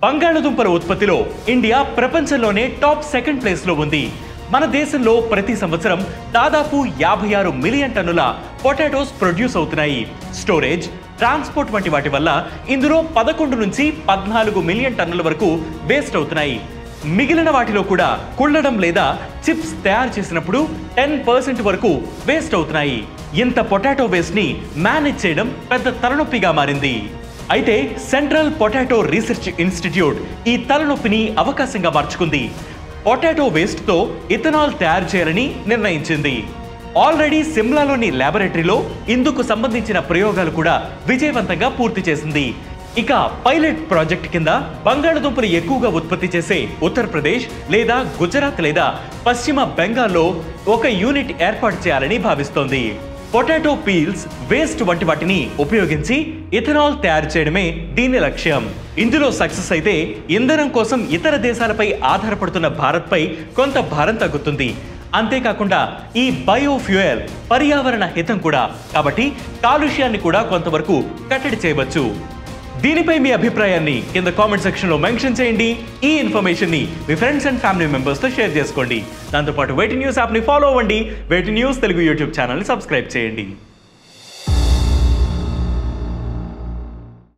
బంగాళదుంపల ఉత్పత్తిలో ఇండియా ప్రపంచంలోనే top second place లో ఉంది. మన దేశంలో ప్రతి సంవత్సరం దాదాపు 56 మిలియన్ టన్నుల పొటాటోస్ ప్రొడ్యూస్ అవుతున్నాయి. స్టోరేజ్, ట్రాన్స్పోర్ట్ వంటి వాటి వల్ల ఇందులో 11 నుంచి 14 మిలియన్ టన్నుల వరకు వేస్ట్ అవుతున్నాయి. మిగిలిన వాటిలో కూడా కుళ్ళడం లేదా చిప్స్ తయారు చేసినప్పుడు 10% వరకు వేస్ట్ అవుతున్నాయి. ఇంత పొటాటో వేస్ట్ ని మేనేజ్ చేయడం పెద్ద తలనొప్పిగా మారింది. అయితే సెంట్రల్ పొటాటో రీసెర్చ్ ఇన్స్టిట్యూట్ ఈ తలనొప్పిని అవకాశంగా మార్చుకుంది. పొటాటో వేస్ట్ తో ఇథనాల్ తయారు చేయాలని నిర్ణయించింది. ఆల్రెడీ సిమ్లాలోని ల్యాబొరేటరీలో ఇందుకు సంబంధించిన ప్రయోగాలు కూడా విజయవంతంగా పూర్తి చేసింది. ఇక పైలట్ ప్రాజెక్ట్ కింద బంగాళదుంపలు ఎక్కువగా ఉత్పత్తి చేసే ఉత్తరప్రదేశ్ లేదా గుజరాత్ లేదా పశ్చిమ బెంగాల్లో ఒక యూనిట్ ఏర్పాటు చేయాలని భావిస్తోంది. పొటాటో పీల్స్, వేస్ట్ వంటి వాటిని ఉపయోగించి ఇథనాల్ తయారు చేయడమే దీని లక్ష్యం. ఇందులో సక్సెస్ అయితే ఇంధనం కోసం ఇతర దేశాలపై ఆధారపడుతున్న భారత్పై కొంత భారం తగ్గుతుంది. అంతేకాకుండా ఈ బయోఫ్యూయల్ పర్యావరణ హితం కూడా, కాబట్టి కాలుష్యాన్ని కూడా కొంతవరకు కట్టడి చేయవచ్చు. దీనిపై మీ అభిప్రాయాన్ని కింద కామెంట్ సెక్షన్ లో మెన్షన్ చేయండి. ఈ ఇన్ఫర్మేషన్ ని మీ ఫ్రెండ్స్ అండ్ ఫ్యామిలీ మెంబర్స్ తో షేర్ చేసుకోండి. దాంతోపాటు వేటి న్యూస్ యాప్ ని ఫాలో అవ్వండి. వేటి న్యూస్ తెలుగు యూట్యూబ్ ఛానల్ ని సబ్స్క్రైబ్ చేయండి.